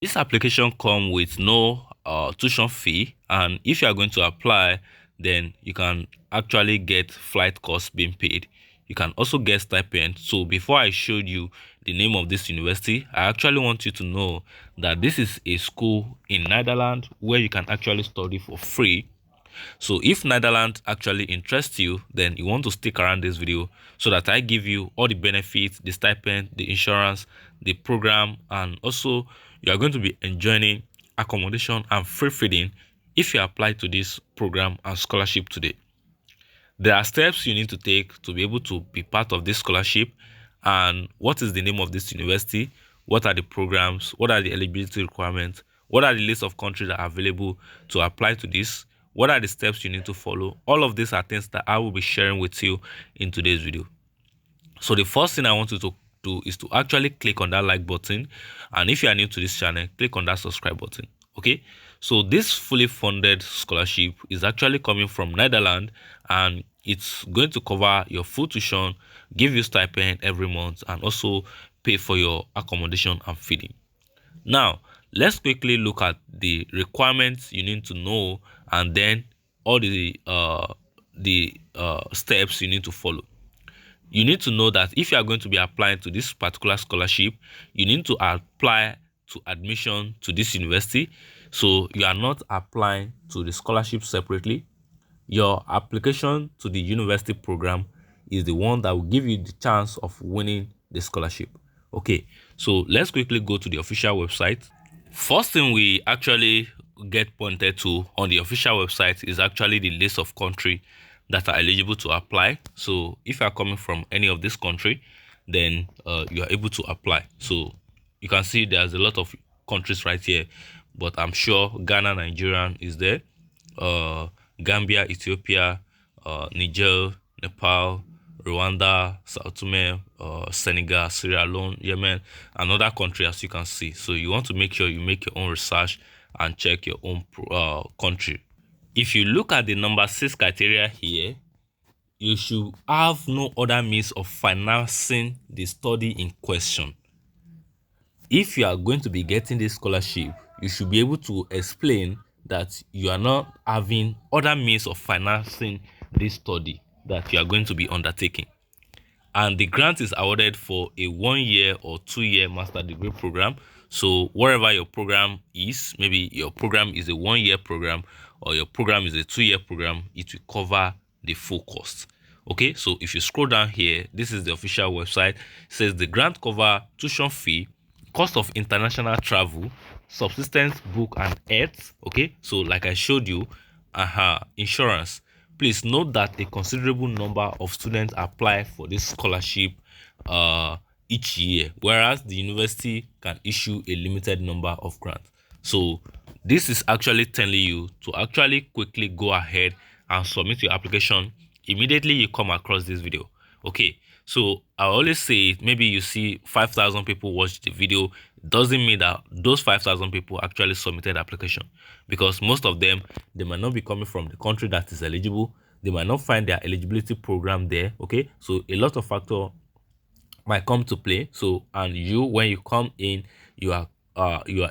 This application comes with no tuition fee, and if you are going to apply, then you can actually get flight costs being paid. You can also get stipend. So before I showed you the name of this university, I actually want you to know that this is a school in Netherlands where you can actually study for free. So if Netherlands actually interests you, then you want to stick around this video so that I give you all the benefits, the stipend, the insurance, the program, and also you are going to be enjoying accommodation and free feeding if you apply to this program and scholarship today. There are steps you need to take to be able to be part of this scholarship. And what is the name of this university? What are the programs? What are the eligibility requirements? What are the list of countries that are available to apply to this? What are the steps you need to follow? All of these are things that I will be sharing with you in today's video. So the first thing I want you to do is to actually click on that like button. And if you are new to this channel, click on that subscribe button. Okay, so this fully funded scholarship is actually coming from Netherlands, and it's going to cover your full tuition, give you stipend every month, and also pay for your accommodation and feeding. Now let's quickly look at the requirements you need to know, and then all the steps you need to follow. You need to know that if you are going to be applying to this particular scholarship, you need to apply to admission to this university. So you are not applying to the scholarship separately. Your application to the university program is the one that will give you the chance of winning the scholarship. Okay, so let's quickly go to the official website. First thing we actually get pointed to on the official website is actually the list of countries that are eligible to apply. So if you are coming from any of this country, then you are able to apply. So you can see there's a lot of countries right here, but I'm sure Ghana, Nigeria is there, Gambia, Ethiopia, Niger, Nepal, Rwanda, Sao Tome, Senegal, Sierra Leone, Yemen, another country, as you can see. So you want to make sure you make your own research and check your own country. If you look at the number 6 criteria here, you should have no other means of financing the study in question. If you are going to be getting this scholarship, you should be able to explain that you are not having other means of financing this study that you are going to be undertaking. And the grant is awarded for a 1-year or 2-year master degree program. So wherever your program is, maybe your program is a 1-year program or your program is a 2-year program, it will cover the full cost. Okay, so if you scroll down here, this is the official website. It says the grant cover tuition fee, cost of international travel, subsistence, book and health. Okay, so like I showed you, insurance. Please note that a considerable number of students apply for this scholarship each year, whereas the university can issue a limited number of grants. So this is actually telling you to actually quickly go ahead and submit your application immediately you come across this video. Okay, so I always say, maybe you see 5,000 people watch the video, doesn't mean that those 5,000 people actually submitted application, because most of them, they might not be coming from the country that is eligible. They might not find their eligibility program there. Okay, so a lot of factor might come to play. So, and you, when you come in, you are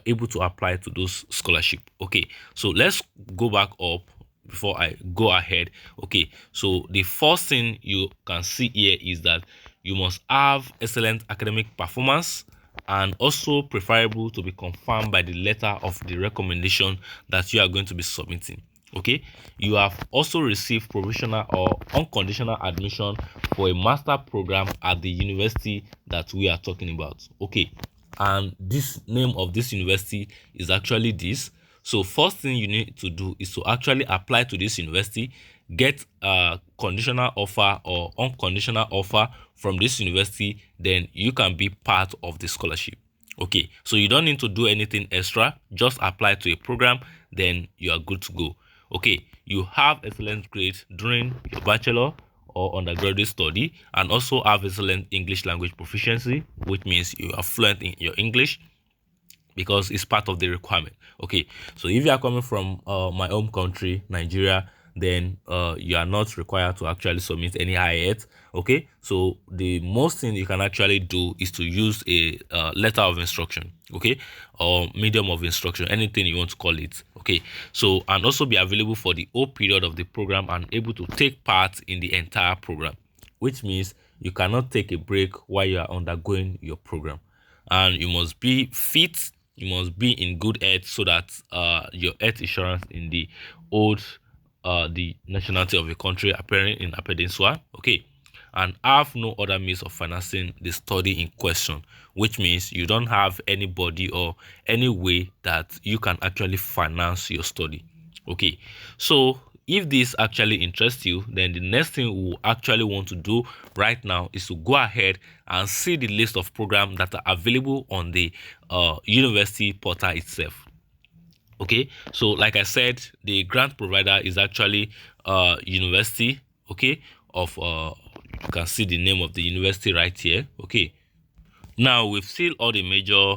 able to apply to those scholarship. Okay, so let's go back up before I go ahead. Okay, so the first thing you can see here is that you must have excellent academic performance, and also preferable to be confirmed by the letter of the recommendation that you are going to be submitting. Okay, you have also received provisional or unconditional admission for a master program at the university that we are talking about. Okay, and this name of this university is actually this. So first thing you need to do is to actually apply to this university, get a conditional offer or unconditional offer from this university, then you can be part of the scholarship. Okay, so you don't need to do anything extra, just apply to a program, then you are good to go. Okay, you have excellent grades during your bachelor or undergraduate study, and also have excellent English language proficiency, which means you are fluent in your English, because it's part of the requirement. Okay, so if you are coming from my home country, Nigeria, then you are not required to actually submit any IELTS. Okay, so the most thing you can actually do is to use a letter of instruction, okay, or medium of instruction, anything you want to call it. Okay, so and also be available for the whole period of the program and able to take part in the entire program, which means you cannot take a break while you are undergoing your program, and you must be fit, you must be in good health, so that your health insurance in the old the nationality of a country appearing in Apedinswa, okay, and have no other means of financing the study in question, which means you don't have anybody or any way that you can actually finance your study. Okay, so if this actually interests you, then the next thing we actually want to do right now is to go ahead and see the list of programs that are available on the university portal itself. Okay, so like I said, the grant provider is actually university, okay, of you can see the name of the university right here. Okay, now we've seen all the major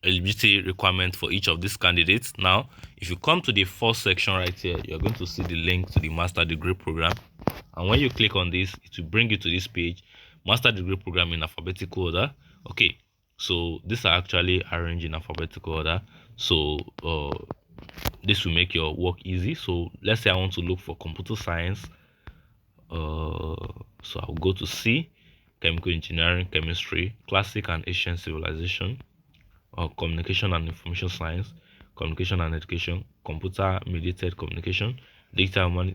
eligibility requirements for each of these candidates. Now if you come to the first section right here, you're going to see the link to the master degree program, and when you click on this, it will bring you to this page, master degree program in alphabetical order. Okay, so these are actually arranged in alphabetical order, so this will make your work easy. So let's say I want to look for computer science, so I'll go to C, chemical engineering, chemistry, classic and ancient civilization, communication and information science, communication and education, computer mediated communication, digital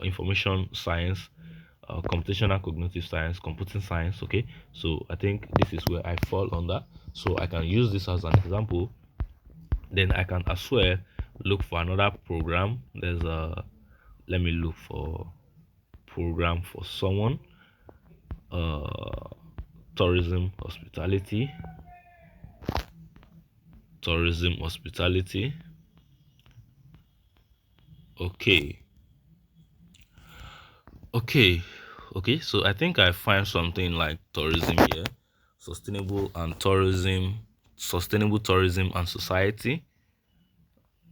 information science, computational cognitive science, computing science. Okay, so I think this is where I fall under, so I can use this as an example. Then I can as well look for another program. There's a, let me look for program for someone, uh tourism hospitality, tourism hospitality. Okay, okay, okay, so I think I find something like tourism here, sustainable and tourism, sustainable tourism and society.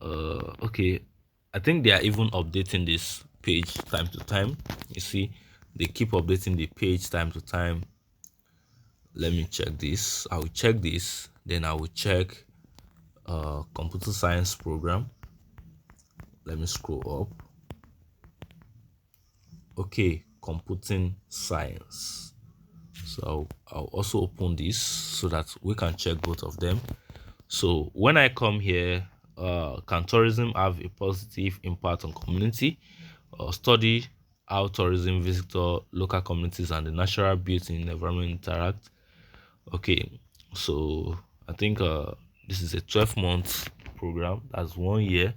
Okay, I think they are even updating this page time to time. You see, they keep updating the page time to time. Let me check this. I will check this, then I will check computer science program. Let me scroll up. Okay, computing science. So I'll also open this so that we can check both of them. So when I come here, can tourism have a positive impact on community? Study how tourism visitor local communities and the natural beauty in the environment interact. Okay, so I think this is a 12-month program. That's 1 year,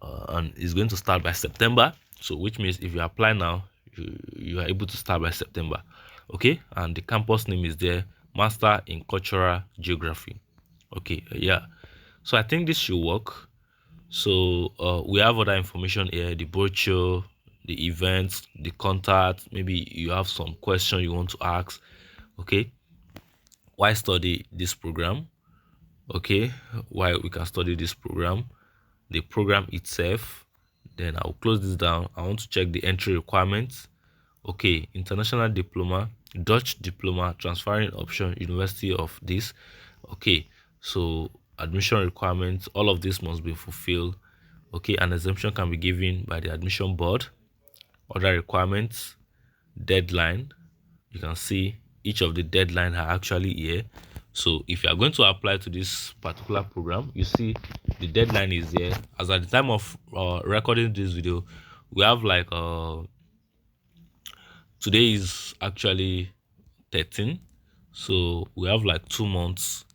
and it's going to start by September. So which means if you apply now, you are able to start by September. Okay, and the campus name is there, Master in Cultural Geography. Okay, yeah, so I think this should work. So we have other information here, the brochure, the events, the contact. Maybe you have some question you want to ask. Okay, why study this program? Okay, why we can study this program, the program itself. Then I'll close this down. I want to check the entry requirements. Okay, international diploma, Dutch diploma, transferring option, university of this. Okay, so admission requirements, all of this must be fulfilled. Okay, an exemption can be given by the admission board. Other requirements, deadline, you can see each of the deadline are actually here. So if you are going to apply to this particular program, you see the deadline is here. As at the time of recording this video, we have like today is actually 13, so we have like 2 months,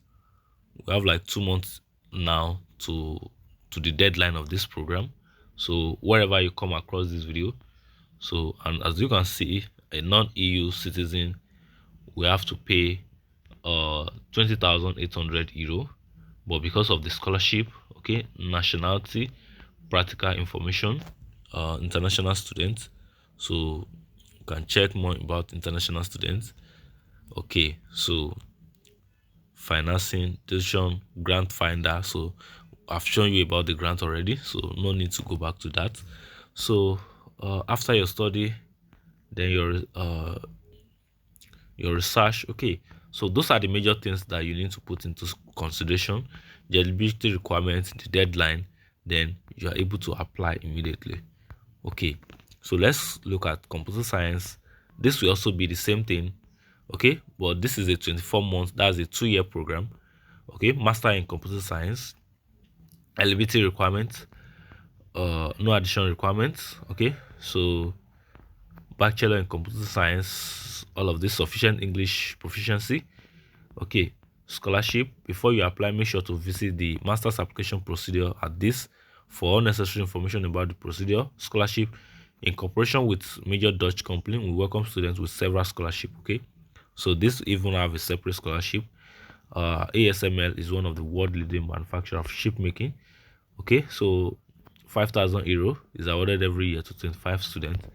we have like 2 months now to the deadline of this program. So wherever you come across this video, so, and as you can see, a non-EU citizen, we have to pay 20,800 euro, but because of the scholarship, okay, nationality, practical information, international students, so you can check more about international students. Okay, so financing, decision, grant finder. So I've shown you about the grant already, so no need to go back to that. So after your study, then your research. Okay, so those are the major things that you need to put into consideration: the eligibility requirements, the deadline. Then you are able to apply immediately. Okay, so let's look at computer science. This will also be the same thing. Okay, but this is a 24 months, that's a 2-year program. Okay, master in computer science, eligibility requirements, no additional requirements. Okay, so bachelor in computer science, all of this, sufficient English proficiency. Okay, scholarship. Before you apply, make sure to visit the master's application procedure at this for all necessary information about the procedure. Scholarship. In cooperation with major Dutch company, we welcome students with several scholarship. Okay, so this even have a separate scholarship. ASML is one of the world leading manufacturer of ship making. Okay, so 5,000 euro is awarded every year to 25 students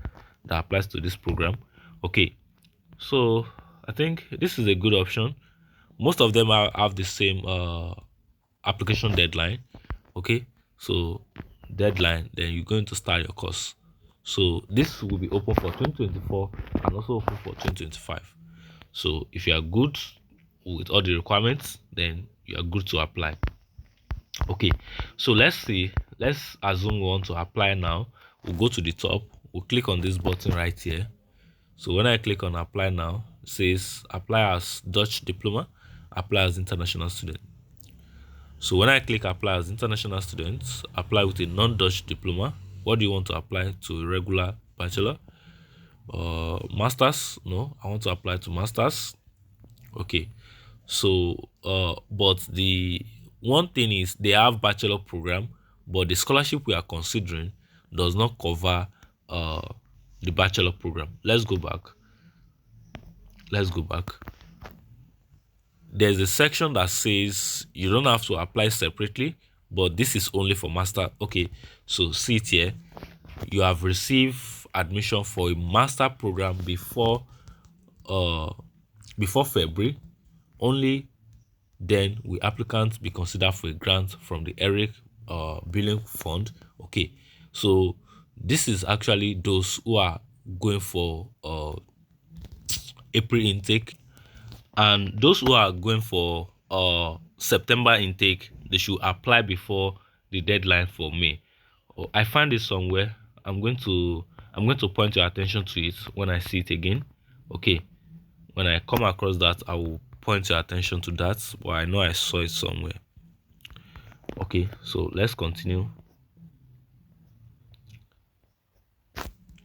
that applies to this program. Okay, so I think this is a good option. Most of them have the same application deadline. Okay, so deadline, then you're going to start your course. So this will be open for 2024 and also open for 2025. So if you are good with all the requirements, then you are good to apply. Okay, so let's assume we want to apply now. We'll go to the top, we'll click on this button right here. So when I click on apply now, it says apply as Dutch diploma, apply as international student. So when I click apply as international students, apply with a non-Dutch diploma. What do you want to apply to? A regular bachelor? Masters? No, I want to apply to masters. Okay, so but the one thing is they have bachelor program, but the scholarship we are considering does not cover the bachelor program. Let's go back. There's a section that says you don't have to apply separately, but this is only for master. Okay, so see it here. You have received admission for a master program before February. Only then will applicants be considered for a grant from the ERIC billing fund. Okay, so this is actually those who are going for April intake, and those who are going for September intake, they should apply before the deadline for May. I find it somewhere. I'm going to point your attention to it when I see it again. Okay, when I come across that, I will point your attention to that, but I know I saw it somewhere. Okay, so let's continue.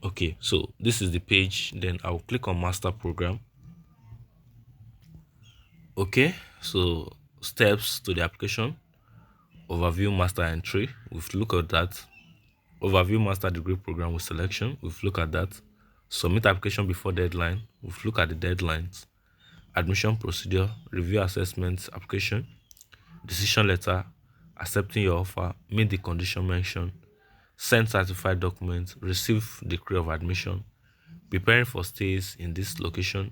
Okay, so this is the page. Then I'll click on master program. Okay, so steps to the application: overview, master entry, we've looked at that. Overview master degree program with selection, we've looked at that. Submit application before deadline, we've looked at the deadlines. Admission procedure, review assessments, application, decision letter, accepting your offer, meet the condition mentioned, send certified documents, receive decree of admission, preparing for stays in this location,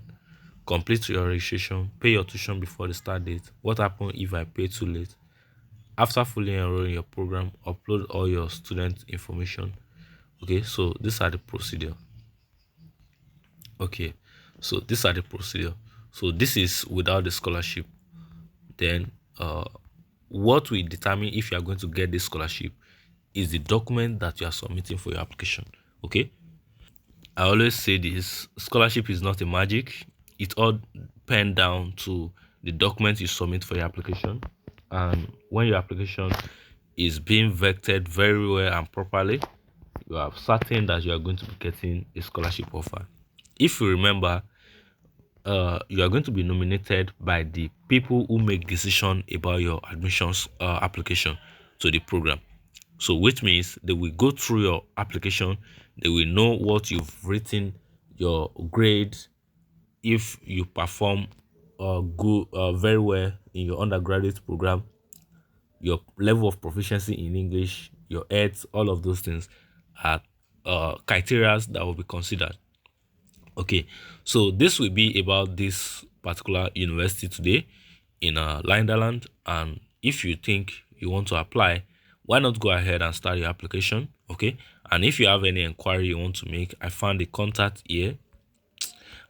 complete your registration, pay your tuition before the start date. What happens if I pay too late? After fully enrolling your program, upload all your student information. Okay, so these are the procedure. Okay, so these are the procedure. So this is without the scholarship. Then what will determine if you are going to get this scholarship is the document that you are submitting for your application. Okay, I always say this: scholarship is not a magic. It all depends down to the document you submit for your application, and when your application is being vetted very well and properly, you are certain that you are going to be getting a scholarship offer. If you remember, you are going to be nominated by the people who make decision about your admissions application to the program. So which means they will go through your application, they will know what you've written, your grade, if you perform good very well in your undergraduate program, your level of proficiency in English, your ETS, all of those things are criteria that will be considered. Okay, so this will be about this particular university today in Linderland. And if you think you want to apply, why not go ahead and start your application? Okay, And if you have any inquiry you want to make, I found a contact here.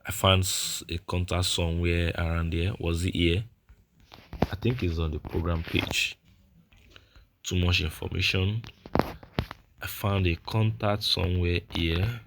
I found a contact somewhere around here. Was it here? I think it's on the program page. Too much information. I found a contact somewhere here.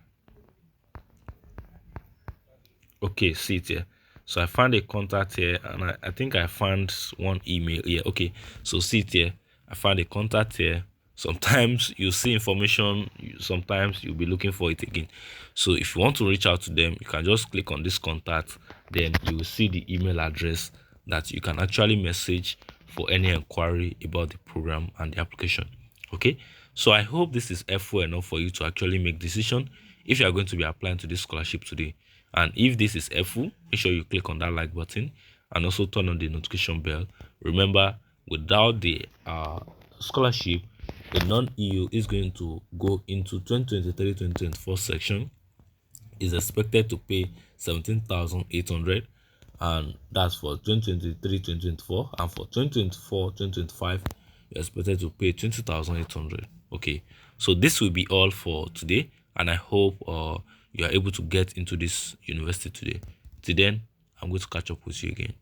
Okay, see it here. So I found a contact here, and I think I found one email here. Okay, so see it here. I found a contact here. Sometimes you see information, sometimes you'll be looking for it again. So if you want to reach out to them, you can just click on this contact, then you will see the email address that you can actually message for any inquiry about the program and the application. Okay, so I hope this is helpful enough for you to actually make decision if you are going to be applying to this scholarship today. And if this is helpful, make sure you click on that like button and also turn on the notification bell. Remember, without the scholarship, a non-EU is going to go into 2023-2024 section, is expected to pay 17,800, and that's for 2023-2024, and for 2024-2025 you're expected to pay 20,800. Okay, so this will be all for today, and I hope you are able to get into this university today. Till then, I'm going to catch up with you again.